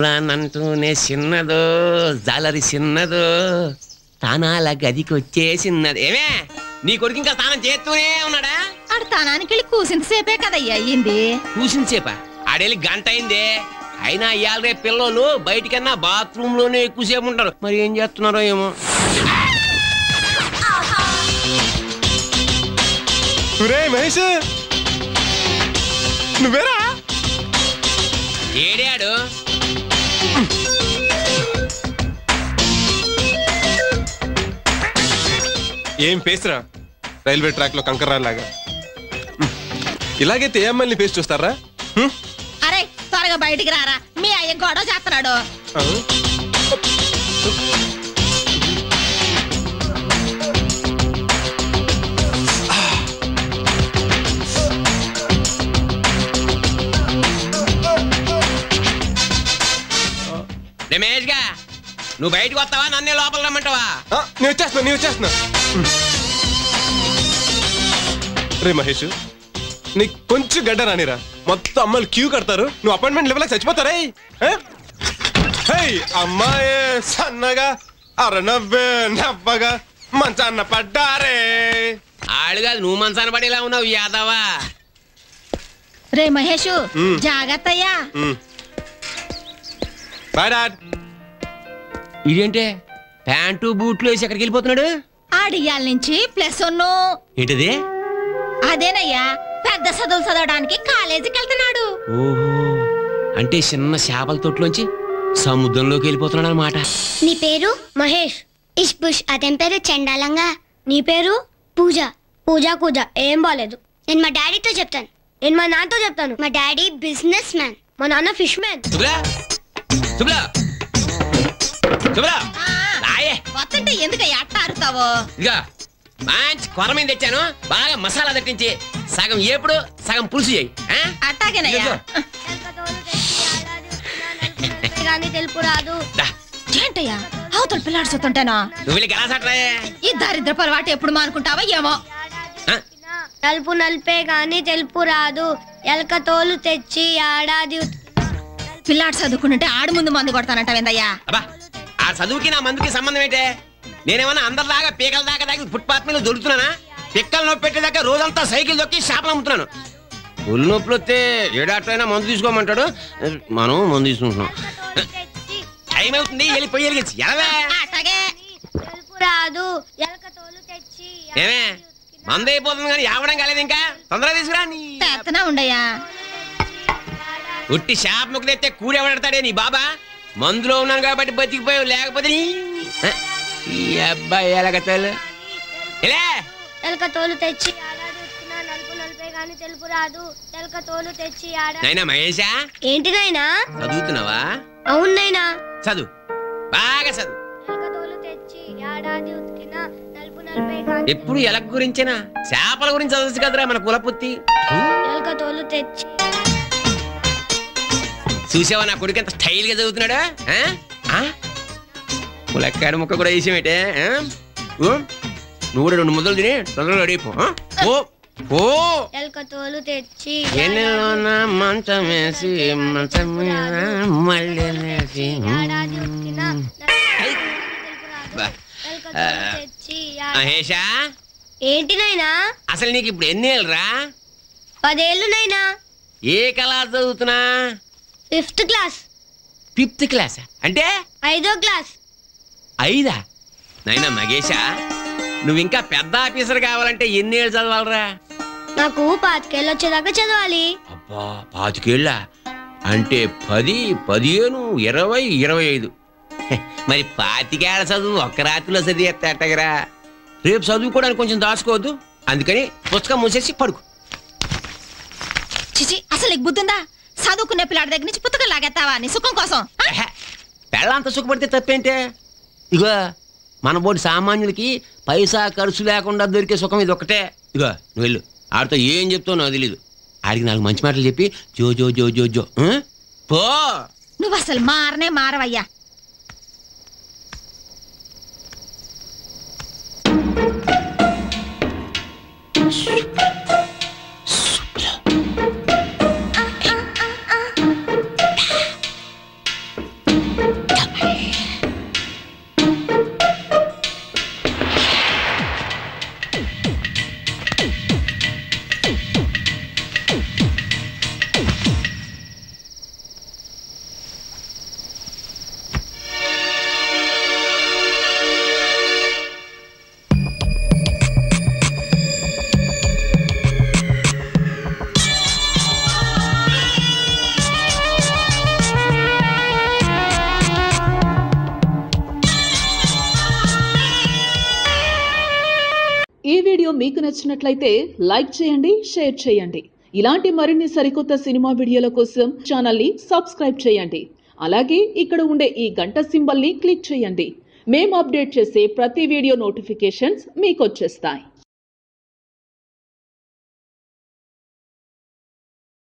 అంటూనే చిన్నదో జాలరి చిన్నదో తానాల గదికి వచ్చేసిన్నది. ఏమే నీ కొడుకు ఇంకా స్నానం చేస్తూనే ఉన్నాడా? ఆడు తానానికి వెళ్ళి కూసింత సేపే కదయ్యా అయ్యింది. కూసింత సేపా? ఆడెళ్ళి గంట అయిందే. అయినా ఇవాళ రేపు పిల్లలు బయటికన్నా బాత్రూమ్ లోనే ఎక్కువసేపు ఉంటారు. మరి ఏం చేస్తున్నారో ఏమో. మహేష్ నువ్వేరా? ఏడాడు ఏం పేస్రా రైల్వే ట్రాక్ లో కంకర్రాలాగా. ఇలాగైతే ఏమ్మల్ని పేస్ట్ చూస్తారా? అరే త్వరగా బయటికి రారా, మీ అయ్య గొడవ చేస్తున్నాడు. రమేష్ గా నువ్వు బయటకు వస్తావా నన్నే లోపల రమ్మంటావా? నేను వచ్చేస్తున్నా. రే మహేష్ నీకు కొంచెం గడ్డ రానిరా, మొత్తం అమ్మాయిలు క్యూ కడతారు, నువ్వు అపాయింట్మెంట్ లెవెల్ చచ్చిపోతారా? అమ్మాయి సన్నగా అరనవ్వే నవ్వగా మంచాన్న పడ్డారే. ఆడు కాదు నువ్వు మంచాన పడేలా ఉన్నావు యాదవా. రే మహేష్ జాగ్రత్తయ్యా. Bye dad. ఇదేంటే ప్యాంటు బూట్లు వేసి ఎక్కడికి వెళ్ళిపోతున్నాడు? ఆడియాల నుంచి ప్లస్ వన్. ఏంటది? అదేనయ్యా పెద్ద చదువులు చదవడానికి కాలేజీకి వెళ్తున్నాడు. ఓహో, అంటే చిన్న చేపల తొట్టులోంచి సముద్రంలోకి వెళ్ళిపోతున్నాడు అన్నమాట. నీ పేరు మహేష్ ఇష్ బుష్, అదేం పేరు చండాలంగా. నీ పేరు పూజ. పూజ ఏం బాలేదు. నేను మా డాడీతో చెప్తాను. నేను మా నాన్నతో చెప్తాను. మా డాడీ బిజినెస్ మ్యాన్, మా నాన్న ఫిష్ మ్యాన్. వస్తుంటే ఎందుకయ్యా అట్ట అరుతావు? ఇదిగా మంచి కొర మీద తెచ్చాను, బాగా మసాలా తట్టించి సగం ఏపుడు సగం పులుసు చేయి. అట్టాగేనయ్యా. తెలుపు రాదు. ఏంటయ్యా అవతల పిల్లాడు చూస్తుంటానా? నువ్వు వెళ్ళి గలాసట్రా. ఈ దరిద్ర పొరపాటు ఎప్పుడు మానుకుంటావా ఏమో. నలుపు నలిపే గాని తెలుపు రాదు, ఎలక తోలు తెచ్చి ఏడాది. పిల్లాడు చదువుకుంటుంటే ఆడు ముందు మందు కొడతానంటావేందయ్యా? అబ్బా ఆ చదువుకి నా మందుకి సంబంధం ఏంటే? నేనేమన్నా అందరిలాగా పీకల దాకా దాకా ఫుట్పాత్ మీద దొరుకుతున్నానా? పిక్కలు నొప్పి పెట్టేదాకా రోజంతా సైకిల్ దొక్కి షాపులు అమ్ముతున్నాను. ఒళ్ళు నొప్పులు వస్తే ఏ డాక్టర్ అయినా మందు తీసుకోమంటాడు, మనం మందు తీసుకుంటున్నాం. టైం అవుతుంది, వెళ్ళిపోయి వెలిగించి ఏమే మందు అయిపోతుంది కానీ ఆవడం కాలేదు, ఇంకా తొందరగా తీసుకురా. ఉండయా ఉట్టి షాప్ ముక్కు తెస్తే కూడి ఎవడతాడే నీ బాబా? మందులో ఉన్నాను కాబట్టి బతికిపోయావు, లేకపోతే ఈ అబ్బాయి ఎలకతోలు ఎలక తోలు తెచ్చి నలుపు నలిపే గాని తెలుపు రాదు, ఎలక తోలు తెచ్చి. నైనా మహేషా, ఏంటి నాయనా చదువుతున్నావా? అవును నాయనా. చదువు, బాగా చదువు. ఎలక తోలు తెచ్చి ఏడాది ఉతికిన నలుపు నలిపే గాని. ఎప్పుడు ఎలక గురించేనా? చేపల గురించి చదవచ్చు కదరా మన కులపుత్తి. ఎలక తోలు తెచ్చి. చూసావా నా కొడుకు ఎంత స్టైల్ గా చదువుతున్నాడా? ములక్కాడ ముక్క కూడా వేసేమేటే. నువ్వు కూడా 2 ముద్దలు తిని తొందరగా రెడీపో. ఎలక తోలు తెచ్చి మంచం వేసి మంచం మళ్ళీ మహేషా, ఏంటి నాయనా? అసలు నీకు ఇప్పుడు ఎన్ని ఏళ్ళరా? 10 ఏళ్ళు నాయనా. ఏ క్లాస్ చదువుతున్నా? 5th class. 5th క్లాస్ అంటే 5వ క్లాస్. 5ఆ? నైనా మహేషా, నువ్వు ఇంకా పెద్ద ఆఫీసర్ కావాలంటే ఎన్ని ఏళ్ళు చదవాలరా? నాకు 25 ఏళ్ళు వచ్చేదాకా చదవాలి. అబ్బా 25 ఏళ్ళ అంటే 10, 15, 20, 25. మరి 25 ఏళ్ళ చదువు ఒక్క రాత్రిలో చదివేస్తాటగరా. రేపు చదువుకోవడానికి కొంచెం దాచుకోవద్దు, అందుకని పుస్తకం మూసేసి పడుకో. చిచి, అసలు నీకు బుద్ధుందా? చదువుకునే పిల్లాడి దగ్గర నుంచి పుస్తకం లాగేస్తావా నీ సుఖం కోసం? పెళ్ళంత సుఖపడితే తప్పేంటే? ఇగో మన బోటి సామాన్యులకి పైసా ఖర్చు లేకుండా దొరికే సుఖం ఇది ఒక్కటే. ఇగో నువ్వు వెళ్ళు, ఆడితో ఏం చెప్తావు నాకు తెలీదు. ఆడికి 4 మంచి మాటలు చెప్పి జో జో జో జో జో పో. నువ్వు అసలు మారనే మారవయ్యా. ఈ వీడియో మీకు నచ్చినట్లయితే లైక్ చేయండి, షేర్ చేయండి. ఇలాంటి మరిన్ని సరికొత్త సినిమా వీడియోల కోసం ఛానల్ని సబ్స్క్రైబ్ చేయండి. అలాగే ఇక్కడ ఉండే ఈ గంట సింబల్ని క్లిక్ చేయండి. మేము అప్డేట్ చేసే ప్రతి వీడియో నోటిఫికేషన్స్ మీకు వచ్చేస్తాయి.